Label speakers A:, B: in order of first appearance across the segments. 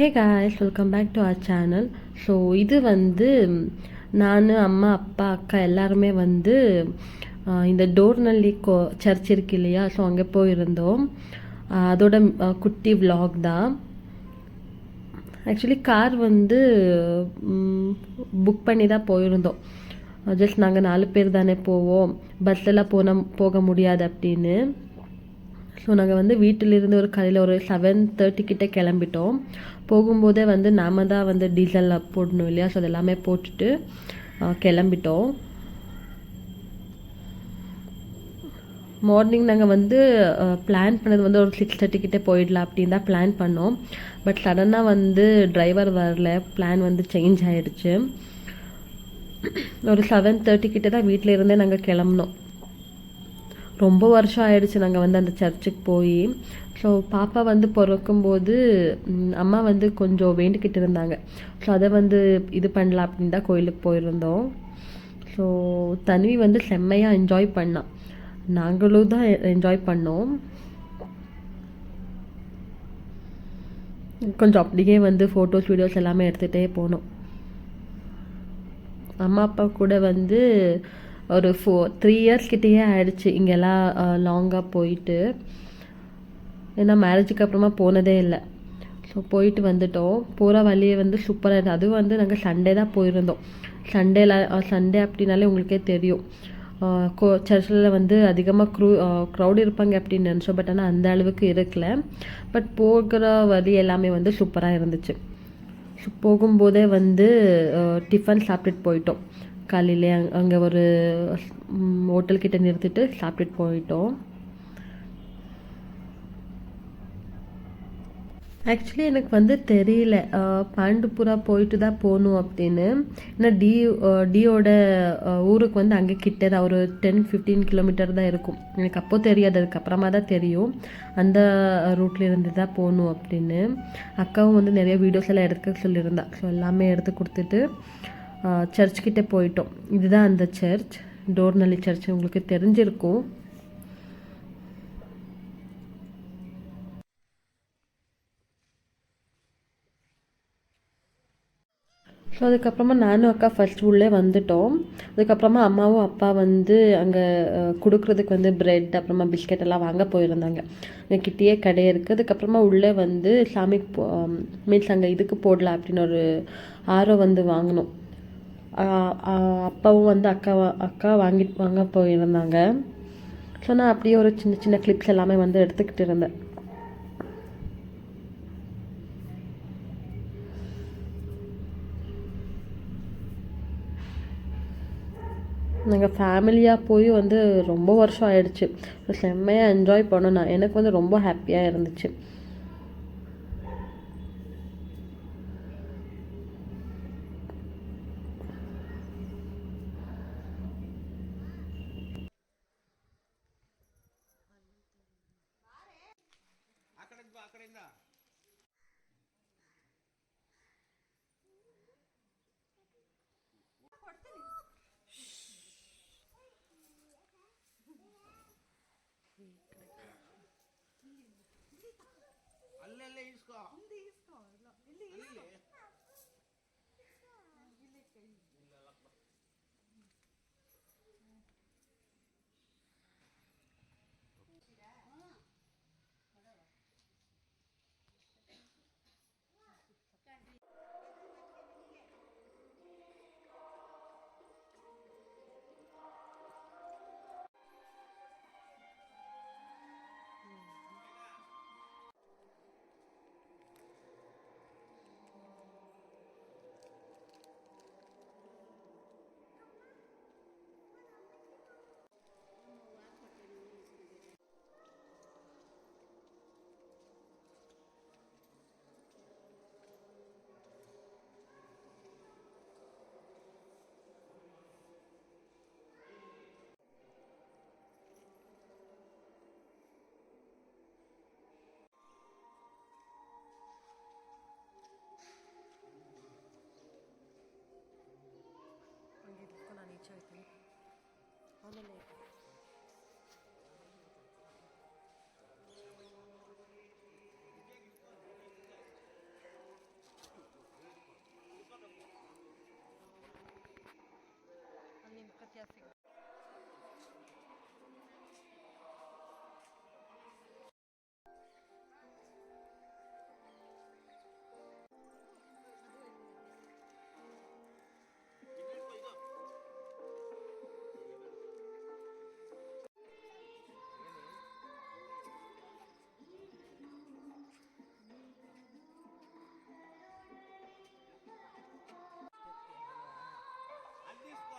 A: Hey guys, welcome back to our channel. So இது வந்து நான், அம்மா, அப்பா, அக்கா எல்லாருமே வந்து இந்த டோர்னல்லி சர்ச் இருக்கு இல்லையா, ஸோ அங்கே போயிருந்தோம். அதோட குட்டி விலாக் தான். ஆக்சுவலி கார் வந்து புக் பண்ணி தான் போயிருந்தோம். ஜஸ்ட் நாங்கள் 4 பேர் தானே போவோம், பஸ்ஸெல்லாம் போக முடியாது அப்படின்னு. ஸோ நாங்கள் வந்து வீட்டிலிருந்து ஒரு காலையில் ஒரு 7:30 கிட்டே கிளம்பிட்டோம். போகும்போதே வந்து நாம தான் வந்து டீசல் போடணும் இல்லையா, ஸோ அது எல்லாமே போட்டுட்டு கிளம்பிட்டோம். மார்னிங் நாங்கள் வந்து பிளான் பண்ணது வந்து ஒரு 6:30 கிட்டே போயிடலாம் அப்படின்னு தான் பிளான் பண்ணோம். பட் சடனாக வந்து டிரைவர் வரல, பிளான் வந்து சேஞ்ச் ஆகிடுச்சு. ஒரு 7:30 கிட்டே தான் வீட்டில் இருந்தே நாங்கள் கிளம்புனோம். ரொம்ப வருஷம் ஆயிடுச்சு நாங்கள் வந்து அந்த சர்ச்சுக்கு போய். ஸோ பாப்பா வந்து பிறக்கும்போது அம்மா வந்து கொஞ்சம் வேண்டிக்கிட்டு இருந்தாங்க. ஸோ அதை வந்து இது பண்ணலாம் அப்படின்னு தான் கோயிலுக்கு போயிருந்தோம். ஸோ தன்வி வந்து செம்மையாக என்ஜாய் பண்ணான், நாங்களும் தான் என்ஜாய் பண்ணோம். கொஞ்சம் அப்படியே வந்து ஃபோட்டோஸ் வீடியோஸ் எல்லாமே எடுத்துகிட்டே போனோம். அம்மா அப்பா கூட வந்து ஒரு 3 இயர்ஸ் கிட்டேயே ஆயிடுச்சு இங்கெல்லாம் லாங்காக போயிட்டு. ஏன்னா மேரேஜுக்கு அப்புறமா போனதே இல்லை. ஸோ போயிட்டு வந்துட்டோம். போகிற வழியே வந்து சூப்பராக இருந்தது. அதுவும் வந்து நாங்கள் சண்டே தான் போயிருந்தோம். சண்டே அப்படின்னாலே உங்களுக்கே தெரியும், சர்ச்சில் வந்து அதிகமாக க்ரௌட் இருப்பாங்க அப்படின்னு நினச்சோம். பட் ஆனால் அந்த அளவுக்கு இருக்கல. பட் போகிற வழி எல்லாமே வந்து சூப்பராக இருந்துச்சு. ஸோ போகும்போதே வந்து டிஃபன் சாப்பிட்டுட்டு போயிட்டோம். காலையிலே அங்கே ஒரு ஹோட்டல்கிட்ட நிறுத்திட்டு சாப்பிட்டுட்டு போயிட்டோம். ஆக்சுவலி எனக்கு வந்து தெரியல பாண்டுப்புரா போயிட்டு தான் போகணும் அப்படின்னு. ஏன்னா டியோட ஊருக்கு வந்து அங்கே கிட்டே தான், ஒரு 10-15 கிலோமீட்டர் தான் இருக்கும். எனக்கு அப்போது தெரியாது, அதுக்கப்புறமா தான் தெரியும் அந்த ரூட்டில் இருந்து தான் போகணும் அப்படின்னு. அக்காவும் வந்து நிறைய வீடியோஸ் எல்லாம் எடுக்க சொல்லியிருந்தா. ஸோ எல்லாமே எடுத்து கொடுத்துட்டு சர்ச்கிட்டே போயிட்டோம். இதுதான் அந்த சர்ச், டோர்னல்லி சர்ச், உங்களுக்கு தெரிஞ்சிருக்கும். ஸோ அதுக்கப்புறமா நானும் அக்கா ஃபஸ்ட் உள்ளே வந்துட்டோம். அதுக்கப்புறமா அம்மாவும் அப்பா வந்து அங்கே கொடுக்குறதுக்கு வந்து ப்ரெட் அப்புறமா பிஸ்கெட் எல்லாம் வாங்க போயிருந்தாங்க. அங்கே கிட்டேயே கடை இருக்குது. அதுக்கப்புறமா உள்ளே வந்து சாமிக்கு மீன்ஸ் அங்கே இதுக்கு போடலாம் அப்படின்னு ஒரு வந்து வாங்கினோம். அப்பாவும் வந்து அக்கா வாங்க போயிருந்தாங்க. ஸோ நான் அப்படியே ஒரு சின்ன சின்ன கிளிப்ஸ் எல்லாமே வந்து எடுத்துக்கிட்டு இருந்தேன். நாங்கள் ஃபேமிலியாக போய் வந்து ரொம்ப வருஷம் ஆயிடுச்சு. செம்மையாக என்ஜாய் பண்ணோம். எனக்கு வந்து ரொம்ப ஹாப்பியாக இருந்துச்சு.
B: అల్లెల్లే తీసుకో అది తీసుకో.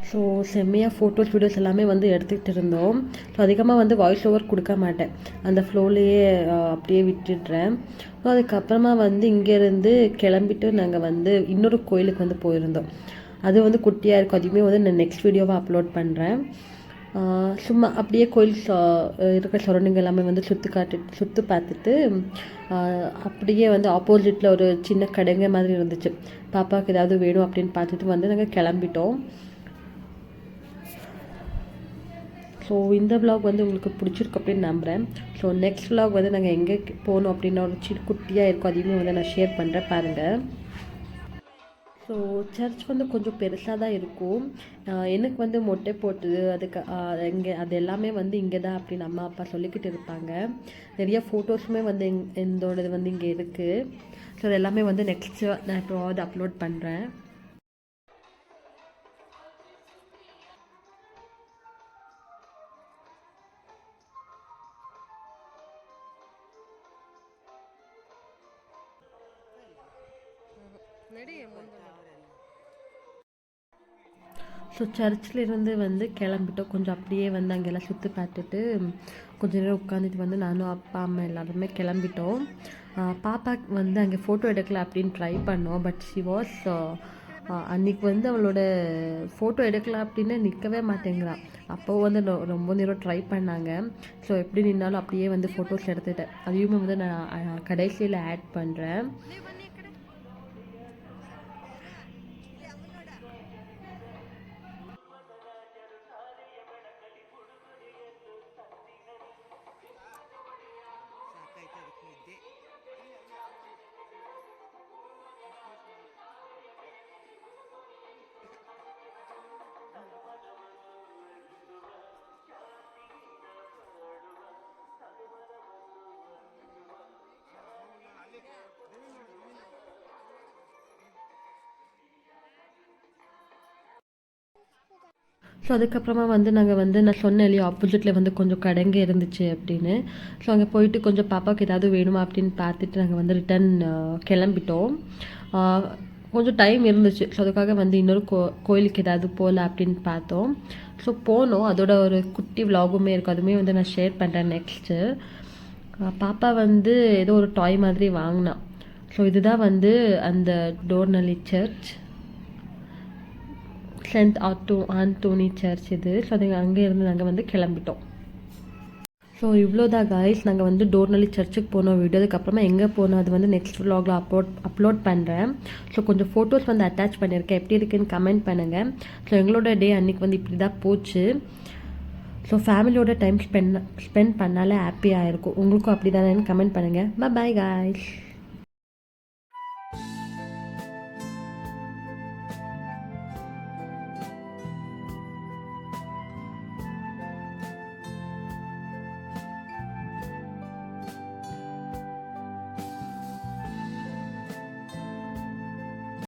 A: ஸோ செம்மையாக ஃபோட்டோஸ் வீடியோஸ் எல்லாமே வந்து எடுத்துக்கிட்டு இருந்தோம். ஸோ அதிகமாக வந்து வாய்ஸ் ஓவர் கொடுக்க மாட்டேன், அந்த ஃப்ளோலேயே அப்படியே விட்டுடுறேன். ஸோ அதுக்கப்புறமா வந்து இங்கேருந்து கிளம்பிட்டு நாங்கள் வந்து இன்னொரு கோயிலுக்கு வந்து போயிருந்தோம். அது வந்து குட்டியாக இருக்கும், அதுவுமே வந்து நான் நெக்ஸ்ட் வீடியோவாக அப்லோட் பண்ணுறேன். சும்மா அப்படியே கோயில் இருக்கிற சரௌண்டிங் எல்லாமே வந்து சுற்றி பார்த்துட்டு அப்படியே வந்து ஆப்போசிட்டில் ஒரு சின்ன கடைங்க மாதிரி இருந்துச்சு. பாப்பாவுக்கு ஏதாவது வேணும் அப்படின்னு பார்த்துட்டு வந்து நாங்கள் கிளம்பிட்டோம். ஸோ இந்த விலாக் வந்து உங்களுக்கு பிடிச்சிருக்கு அப்படின்னு நம்புகிறேன். ஸோ நெக்ஸ்ட் விலாக் வந்து நாங்கள் எங்கே போகணும் அப்படின்னா ஒரு குட்டியாக இருக்கும், அதையுமே வந்து நான் ஷேர் பண்ணுறேன் பாருங்கள். ஸோ சர்ச் வந்து கொஞ்சம் பெருசாக தான் இருக்கும். எனக்கு வந்து மொட்டை போட்டது அதுக்கு இங்கே அது எல்லாமே வந்து இங்கே தான் அப்படின்னு அம்மா அப்பா சொல்லிக்கிட்டு இருப்பாங்க. நிறைய ஃபோட்டோஸுமே வந்து இதோடது வந்து இங்கே இருக்குது. ஸோ அது எல்லாமே வந்து நெக்ஸ்ட்டு நான் இப்போ வந்து அப்லோட் பண்ணுறேன். ஸோ சர்ச்சில் இருந்து வந்து கிளம்பிட்டோம். கொஞ்சம் அப்படியே வந்து அங்கெல்லாம் சுற்றி பார்த்துட்டு கொஞ்சம் நேரம் உட்காந்துட்டு வந்து நானும் அப்பா அம்மா எல்லாருமே கிளம்பிட்டோம். பாப்பாக்கு வந்து அங்கே ஃபோட்டோ எடுக்கல அப்படின்னு ட்ரை பண்ணோம். பட் ஷி வாஸ் அன்றைக்கி வந்து அவளோட ஃபோட்டோ எடுக்கலாம் அப்படின்னு நிற்கவே மாட்டேங்கிறான். அப்போது வந்து ரொம்ப நேரம் ட்ரை பண்ணாங்க. ஸோ எப்படி நின்னாலும் அப்படியே வந்து ஃபோட்டோஸ் எடுத்துட்டேன். அதையுமே வந்து நான் கடைசியில் ஆட் பண்ணுறேன். ஸோ அதுக்கப்புறமா வந்து நாங்கள் வந்து நான் சொன்னேன் இல்லையா, ஆப்போசிட்டில் வந்து கொஞ்சம் கடைங்க இருந்துச்சு அப்படின்னு. ஸோ அங்கே போயிட்டு கொஞ்சம் பாப்பாவுக்கு ஏதாவது வேணுமா அப்படின்னு பார்த்துட்டு நாங்கள் வந்து ரிட்டன் கிளம்பிட்டோம். கொஞ்சம் டைம் இருந்துச்சு. ஸோ அதுக்காக வந்து இன்னொரு கோயிலுக்கு ஏதாவது போகல அப்படின்னு பார்த்தோம். ஸோ போனோம். அதோட ஒரு குட்டி விலாகுமே இருக்கும், அதுவுமே வந்து நான் ஷேர் பண்ணுறேன் நெக்ஸ்ட்டு. பாப்பா வந்து ஏதோ ஒரு டாய் மாதிரி வாங்கினான். ஸோ இதுதான் வந்து அந்த டோர்னலி சர்ச், சென்ட் ஆண்டோனி சர்ச் இது. ஸோ அது அங்கே இருந்து நாங்கள் வந்து கிளம்பிட்டோம். ஸோ இவ்வளோதான் காய்ஸ், நாங்கள் வந்து டோர்னலி சர்ச்சுக்கு போனோம். வீடியோ அதுக்கப்புறமா எங்கே போனோம் அது வந்து நெக்ஸ்ட் விலாகில் அப்லோட் பண்ணுறேன். ஸோ கொஞ்சம் ஃபோட்டோஸ் வந்து அட்டாச் பண்ணியிருக்கேன், எப்படி இருக்குன்னு கமெண்ட் பண்ணுங்கள். ஸோ எங்களோட டே அன்றைக்கி வந்து இப்படி தான் போச்சு. ஸோ ஃபேமிலியோட டைம் ஸ்பெண்ட் பண்ணாலே ஹாப்பியாக இருக்கும். உங்களுக்கும் அப்படி தானேன்னு கமெண்ட் பண்ணுங்கள். Bye guys.